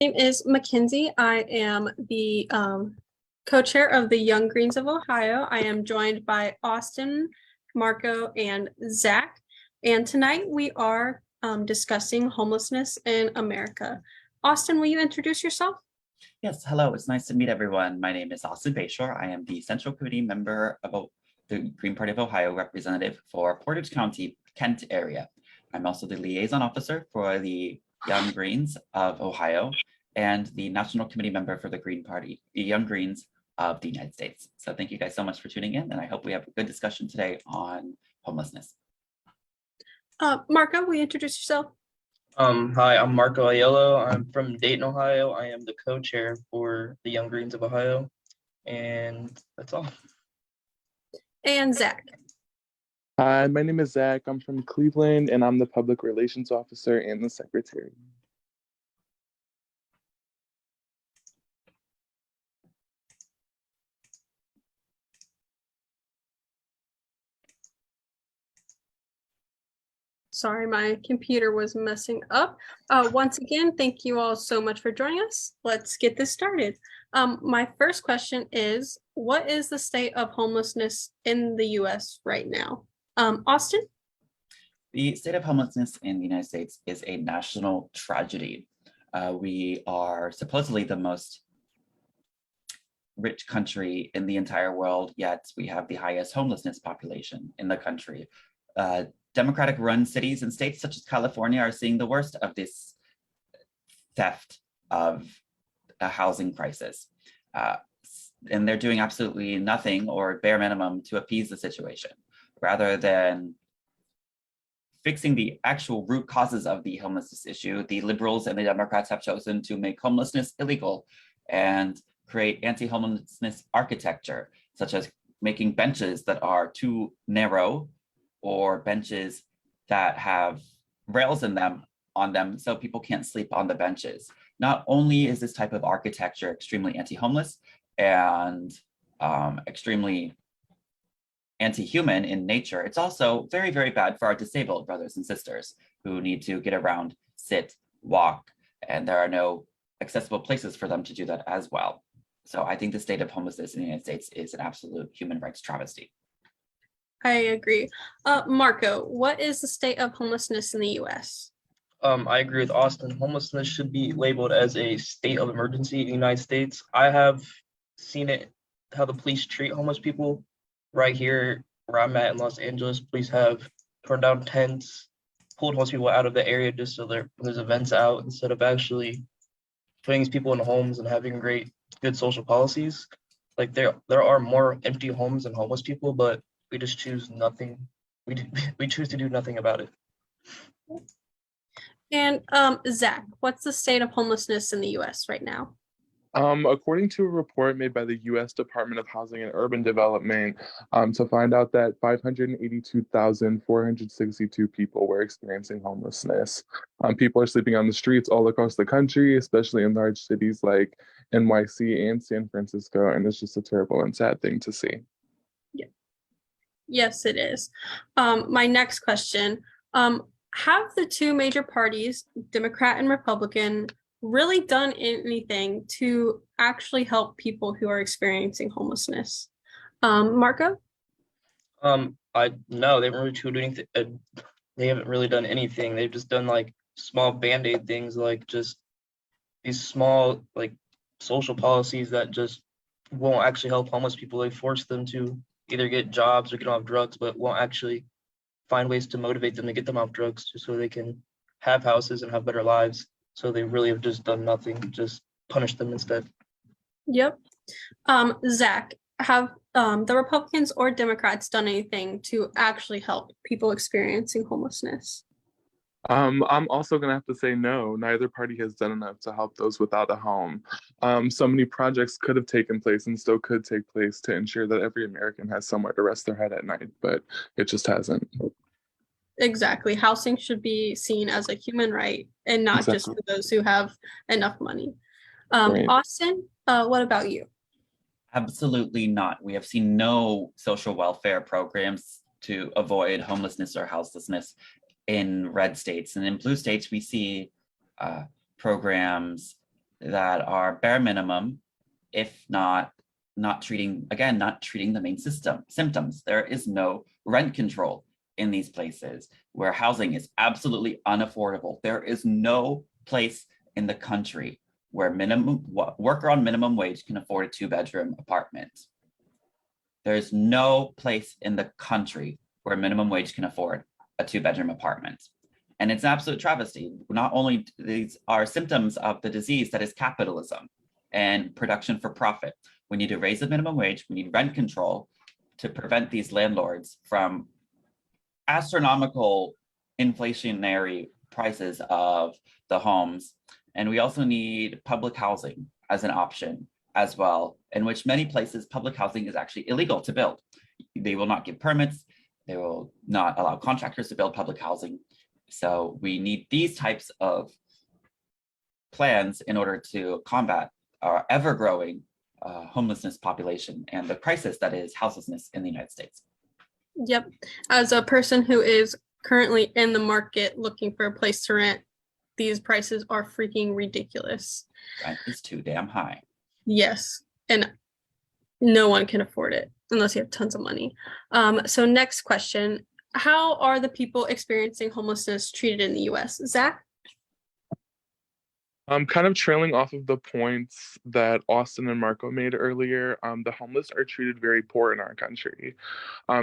Name is Mackenzie. I am the co-chair of the Young Greens of Ohio. I am joined by Austin, Marco, and Zach. And tonight we are discussing homelessness in America. Austin, will you introduce yourself? Yes, hello. It's nice to meet everyone. My name is Austin Bayshore. I am the Central Committee member of the Green Party of Ohio representative for Portage County, Kent area. I'm also the liaison officer for the Young Greens of Ohio and the National Committee member for the Green Party, the Young Greens of the United States. So thank you guys so much for tuning in, and I hope we have a good discussion today on homelessness. Marco, will you introduce yourself? Hi, I'm Marco Aiello. I'm from Dayton, Ohio. I am the co-chair for the Young Greens of Ohio, and that's all. And Zach. Hi, my name is Zach. I'm from Cleveland, and I'm the public relations officer and the secretary. Sorry, my computer was messing up. Once again, thank you all so much for joining us. Let's get this started. My first question is, what is the state of homelessness in the US right now? Austin? The state of homelessness in the United States is a national tragedy. We are supposedly the most rich country in the entire world, yet we have the highest homelessness population in the country. Democratic-run cities and states such as California are seeing the worst of this theft of a housing crisis. And they're doing absolutely nothing or bare minimum to appease the situation, rather than fixing the actual root causes of the homelessness issue. The liberals and the Democrats have chosen to make homelessness illegal and create anti-homelessness architecture, such as making benches that are too narrow or benches that have rails in them on them so people can't sleep on the benches. Not only is this type of architecture extremely anti-homeless and extremely anti-human in nature, it's also very, very bad for our disabled brothers and sisters who need to get around, sit, walk, and there are no accessible places for them to do that as well. So I think the state of homelessness in the United States is an absolute human rights travesty. I agree. Marco, what is the state of homelessness in the US? I agree with Austin. Homelessness should be labeled as a state of emergency in the United States. I have seen it, how the police treat homeless people. Right here where I'm at in Los Angeles, police have torn down tents, pulled homeless people out of the area just so there's events out, instead of actually putting these people in homes and having good social policies. Like there are more empty homes than homeless people, but we just choose nothing. We choose to do nothing about it. And Zach, what's the state of homelessness in the US right now? According to a report made by the U.S. Department of Housing and Urban Development, to find out that 582,462 people were experiencing homelessness. People are sleeping on the streets all across the country, especially in large cities like NYC and San Francisco, and it's just a terrible and sad thing to see. Yeah. Yes, it is. My next question, have the two major parties, Democrat and Republican, really done anything to actually help people who are experiencing homelessness? Marco? No, they haven't really doing anything. They haven't really done anything. They've just done like small band-aid things, like just these small like social policies that just won't actually help homeless people. They force them to either get jobs or get off drugs, but won't actually find ways to motivate them to get them off drugs just so they can have houses and have better lives. So they really have just done nothing, just punish them instead. Yep. Zach, have the Republicans or Democrats done anything to actually help people experiencing homelessness? I'm also going to have to say no. Neither party has done enough to help those without a home. So many projects could have taken place and still could take place to ensure that every American has somewhere to rest their head at night, but it just hasn't. Exactly. Housing should be seen as a human right and not just for those who have enough money. Right. Austin, what about you? Absolutely not. We have seen no social welfare programs to avoid homelessness or houselessness in red states. And in blue states, we see programs that are bare minimum, if not treating the main symptoms. There is no rent control in these places where housing is absolutely unaffordable. There is no place in the country where worker on minimum wage can afford a 2-bedroom apartment. There's no place in the country where minimum wage can afford a 2-bedroom apartment. And it's an absolute travesty. Not only these are symptoms of the disease that is capitalism and production for profit. We need to raise the minimum wage. We need rent control to prevent these landlords from astronomical inflationary prices of the homes. And we also need public housing as an option as well, in which many places public housing is actually illegal to build. They will not give permits. They will not allow contractors to build public housing. So we need these types of plans in order to combat our ever-growing homelessness population and the crisis that is houselessness in the United States. Yep. As a person who is currently in the market looking for a place to rent, these prices are freaking ridiculous. Rent is too damn high. Yes. And no one can afford it unless you have tons of money. So next question. How are the people experiencing homelessness treated in the US? Zach? Kind of trailing off of the points that Austin and Marco made earlier, the homeless are treated very poor in our country.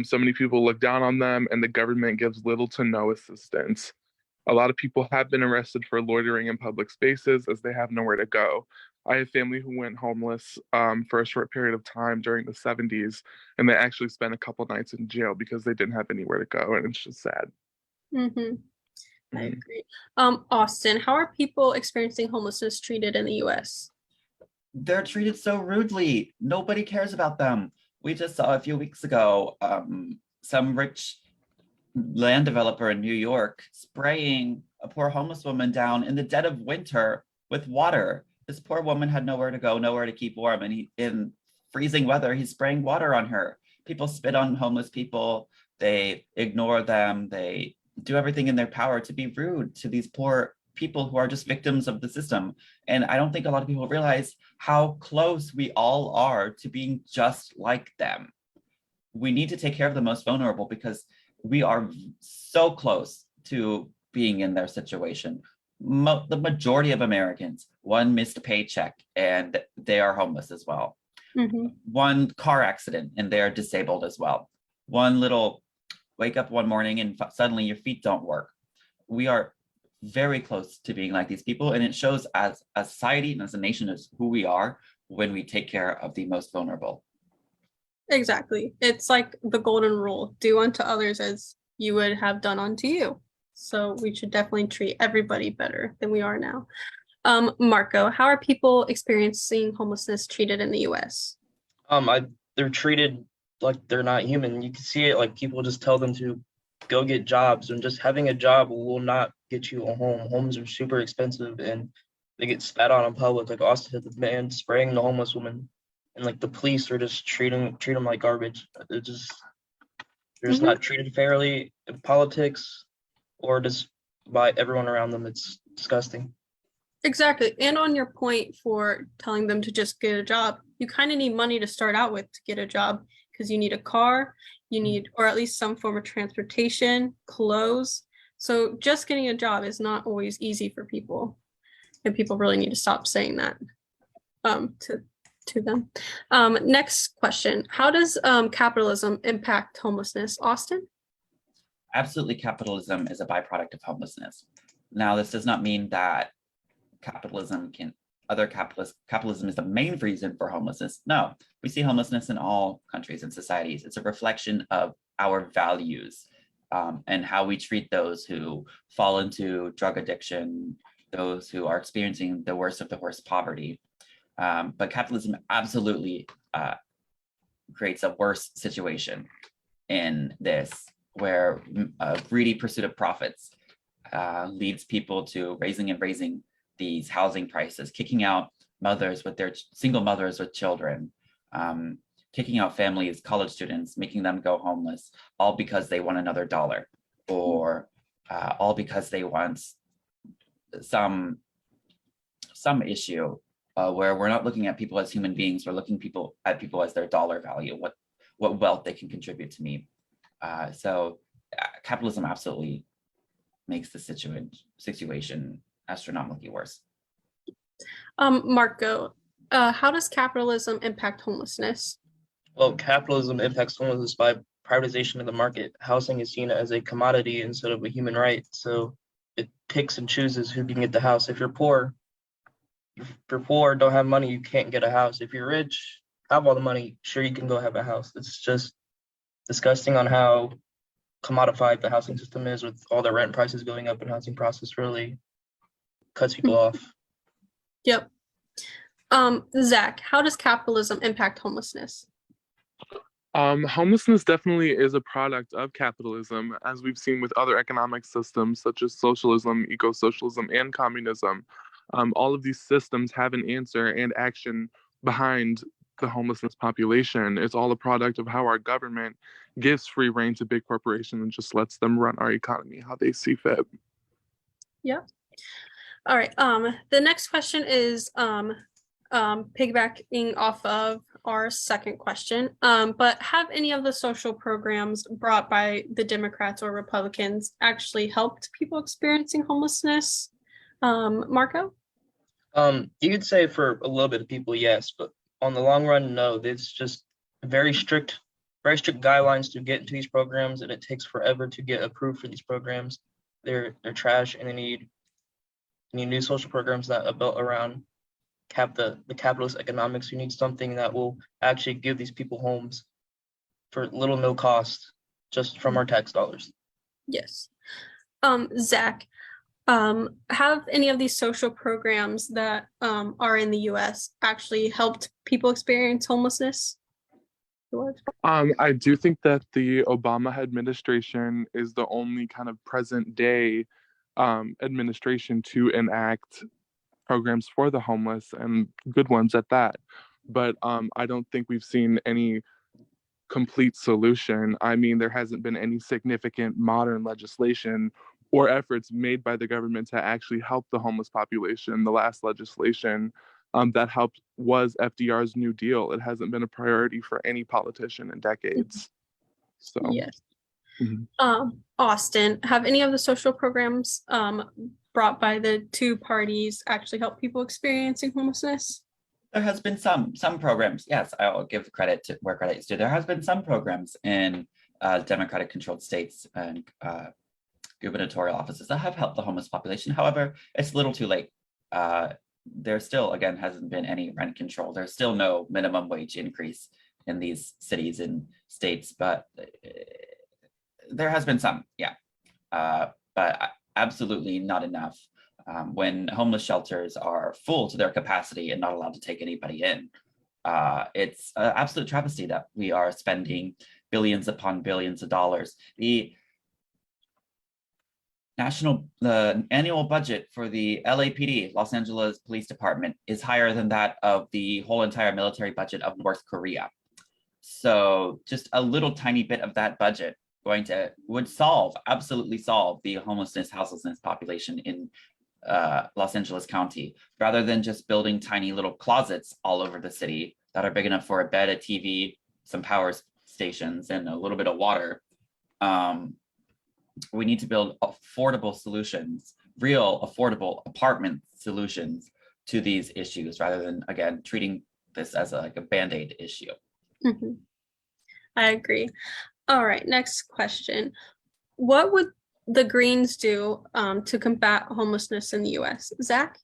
So many people look down on them, and the government gives little to no assistance. A lot of people have been arrested for loitering in public spaces as they have nowhere to go. I have family who went homeless for a short period of time during the 70s, and they actually spent a couple nights in jail because they didn't have anywhere to go, and it's just sad. Mm-hmm. I agree. Austin, how are people experiencing homelessness treated in the US? They're treated so rudely. Nobody cares about them. We just saw a few weeks ago some rich land developer in New York spraying a poor homeless woman down in the dead of winter with water. This poor woman had nowhere to go, nowhere to keep warm, and in freezing weather, he's spraying water on her. People spit on homeless people. They ignore them. They do everything in their power to be rude to these poor people who are just victims of the system. And I don't think a lot of people realize how close we all are to being just like them. We need to take care of the most vulnerable because we are so close to being in their situation. The majority of Americans, one missed paycheck and they are homeless as well. Mm-hmm. One car accident and they are disabled as well. One little wake up one morning and suddenly your feet don't work. We are very close to being like these people, and it shows as a society and as a nation as who we are when we take care of the most vulnerable. Exactly. It's like the golden rule, do unto others as you would have done unto you. So we should definitely treat everybody better than we are now. Marco, how are people experiencing homelessness treated in the US? They're treated like they're not human. You can see it, like people just tell them to go get jobs, and just having a job will not get you a home. Homes are super expensive and they get spat on in public. Like Austin had the man spraying the homeless woman, and like the police are just treat them like garbage. They're just not treated fairly in politics or just by everyone around them. It's disgusting. Exactly. And on your point for telling them to just get a job, you kind of need money to start out with to get a job because you need a car, you need, or at least some form of transportation, clothes. So just getting a job is not always easy for people. And people really need to stop saying that to them. Next question. How does capitalism impact homelessness? Austin? Absolutely, capitalism is a byproduct of homelessness. Now, this does not mean that capitalism is the main reason for homelessness. No, we see homelessness in all countries and societies. It's a reflection of our values and how we treat those who fall into drug addiction, those who are experiencing the worst of the worst poverty. But capitalism absolutely creates a worse situation in this, where a greedy pursuit of profits leads people to raising these housing prices, kicking out mothers with their single mothers with children, kicking out families, college students, making them go homeless, all because they want another dollar, or all because they want some some issue where we're not looking at people as human beings, we're looking at people as their dollar value, what wealth they can contribute to me. So capitalism absolutely makes the situation astronomically worse. Marco, how does capitalism impact homelessness? Well, capitalism impacts homelessness by privatization of the market. Housing is seen as a commodity instead of a human right. So it picks and chooses who can get the house. If you're poor, don't have money, you can't get a house. If you're rich, have all the money, sure you can go have a house. It's just disgusting on how commodified the housing system is, with all the rent prices going up and housing process really cuts people off. Yep. Zach, how does capitalism impact homelessness? Homelessness definitely is a product of capitalism, as we've seen with other economic systems such as socialism, eco-socialism, and communism. All of these systems have an answer and action behind the homelessness population. It's all a product of how our government gives free rein to big corporations and just lets them run our economy how they see fit. Yeah. All right. The next question is piggybacking off of our second question. But have any of the social programs brought by the Democrats or Republicans actually helped people experiencing homelessness? Marco? You could say for a little bit of people, yes, but on the long run, no. It's just very strict guidelines to get into these programs, and it takes forever to get approved for these programs. They're trash, and they need new social programs that are built around the capitalist economics. You need something that will actually give these people homes for little no cost, just from our tax dollars. Yes. Zach, have any of these social programs that are in the US actually helped people experience homelessness? I do think that the Obama administration is the only kind of present day administration to enact programs for the homeless, and good ones at that. But I don't think we've seen any complete solution. I mean, there hasn't been any significant modern legislation or efforts made by the government to actually help the homeless population. The last legislation that helped was FDR's New Deal. It hasn't been a priority for any politician in decades. So yes. Austin, have any of the social programs brought by the two parties actually helped people experiencing homelessness? There has been some programs. Yes, I'll give credit to where credit is due. There has been some programs in Democratic-controlled states and gubernatorial offices that have helped the homeless population. However, it's a little too late. There still, again, hasn't been any rent control. There's still no minimum wage increase in these cities and states, but there has been some, yeah, but absolutely not enough. When homeless shelters are full to their capacity and not allowed to take anybody in, it's an absolute travesty that we are spending billions upon billions of dollars. The annual budget for the LAPD, Los Angeles Police Department, is higher than that of the whole entire military budget of North Korea. So just a little tiny bit of that budget would absolutely solve the houselessness population in Los Angeles County, rather than just building tiny little closets all over the city that are big enough for a bed, a TV, some power stations, and a little bit of water. We need to build affordable solutions, real affordable apartment solutions to these issues, rather than, again, treating this as like a Band-Aid issue. Mm-hmm. I agree. All right, next question. What would the Greens do to combat homelessness in the US? Zach?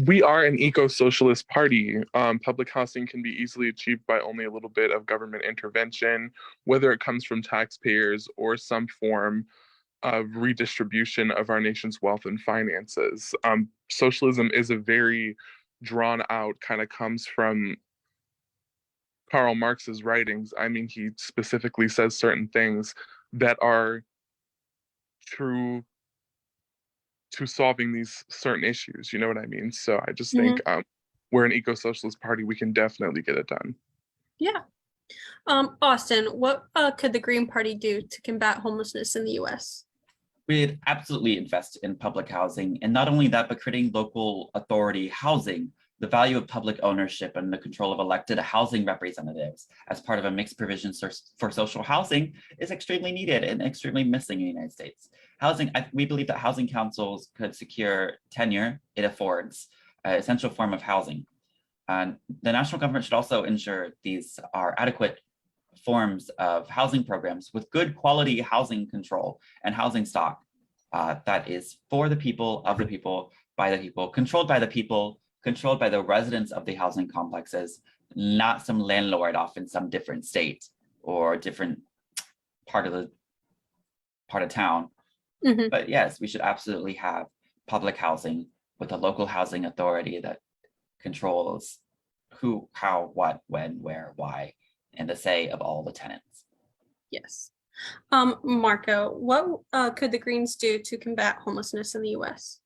We are an eco-socialist party. Public housing can be easily achieved by only a little bit of government intervention, whether it comes from taxpayers or some form of redistribution of our nation's wealth and finances. Socialism is a very drawn out, kind of comes from Karl Marx's writings. I mean, he specifically says certain things that are true to solving these certain issues, you know what I mean? So I just think we're an eco-socialist party. We can definitely get it done. Yeah. Austin, what could the Green Party do to combat homelessness in the US? We'd absolutely invest in public housing, and not only that, but creating local authority housing. The value of public ownership and the control of elected housing representatives as part of a mixed provision for social housing is extremely needed and extremely missing in the United States. We believe that housing councils could secure tenure. It affords an essential form of housing. And the national government should also ensure these are adequate forms of housing programs with good quality housing control and housing stock that is for the people, of the people, by the people, controlled by the residents of the housing complexes, not some landlord off in some different state or different part of town. Mhm. But yes, we should absolutely have public housing with a local housing authority that controls who, how, what, when, where, why, and the say of all the tenants. Yes. Marco, what could the Greens do to combat homelessness in the U.S.?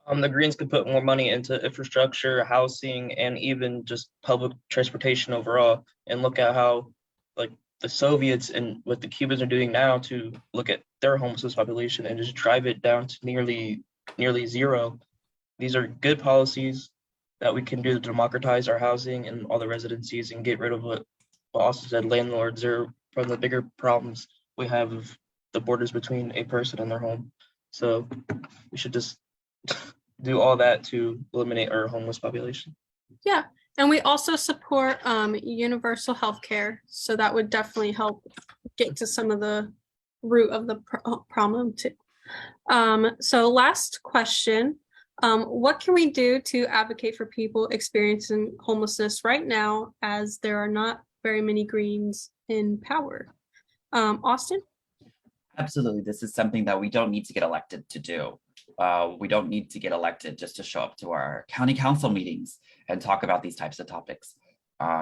The Greens could put more money into infrastructure, housing, and even just public transportation overall, and look at how like the Soviets and what the Cubans are doing now to look at their homelessness population and just drive it down to nearly zero. These are good policies that we can do to democratize our housing and all the residencies and get rid of what Austin said, landlords are one of the bigger problems we have of the borders between a person and their home. So we should just do all that to eliminate our homeless population. Yeah, and we also support universal health care, so that would definitely help get to some of the root of the problem too. So last question, what can we do to advocate for people experiencing homelessness right now, as there are not very many Greens in power? Austin? Absolutely, this is something that we don't need to get elected to do. We don't need to get elected just to show up to our county council meetings and talk about these types of topics,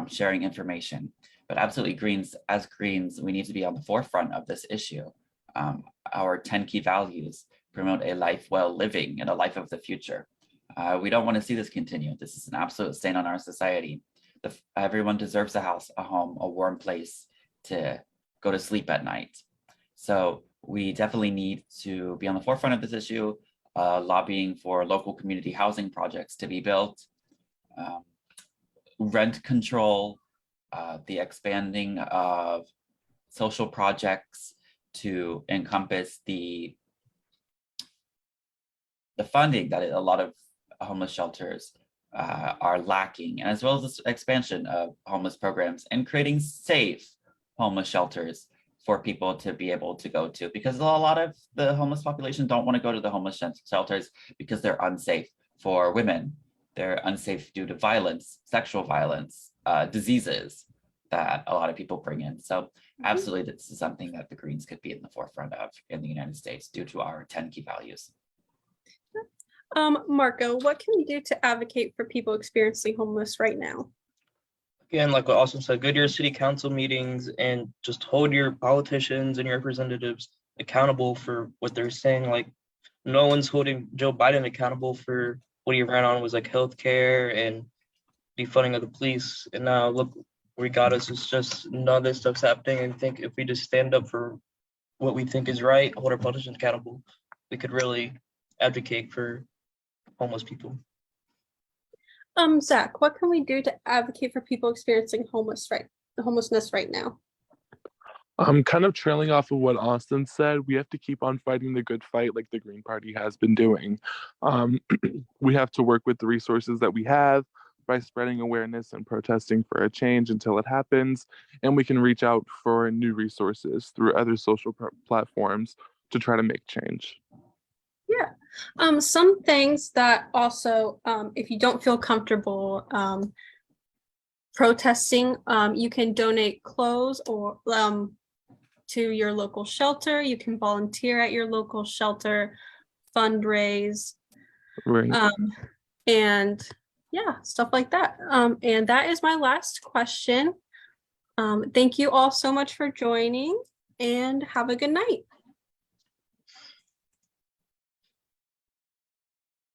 sharing information. But absolutely, as Greens, we need to be on the forefront of this issue. Our 10 key values promote a life well living and a life of the future. We don't want to see this continue. This is an absolute stain on our society. Everyone deserves a house, a home, a warm place to go to sleep at night. So we definitely need to be on the forefront of this issue, lobbying for local community housing projects to be built, rent control, the expanding of social projects to encompass the funding that a lot of homeless shelters are lacking, as well as this expansion of homeless programs and creating safe homeless shelters for people to be able to go to, because a lot of the homeless population don't want to go to the homeless shelters because they're unsafe for women. They're unsafe due to violence, sexual violence, diseases that a lot of people bring in. So absolutely, this is something that the Greens could be in the forefront of in the United States due to our 10 key values. Marco, what can we do to advocate for people experiencing homeless right now? Again, like what Austin said, go to your city council meetings and just hold your politicians and your representatives accountable for what they're saying. Like, no one's holding Joe Biden accountable for what he ran on was like healthcare and defunding of the police. And now look where he got us. It's just none of this stuff's happening. And I think if we just stand up for what we think is right, hold our politicians accountable, we could really advocate for homeless people. Zach, what can we do to advocate for people experiencing homelessness right now? Kind of trailing off of what Austin said, we have to keep on fighting the good fight like the Green Party has been doing. We have to work with the resources that we have by spreading awareness and protesting for a change until it happens. And we can reach out for new resources through other social platforms to try to make change. Yeah. Some things that also, if you don't feel comfortable protesting, you can donate clothes or to your local shelter. You can volunteer at your local shelter, fundraise, Right. and yeah, stuff like that. And that is my last question. Thank you all so much for joining, and have a good night.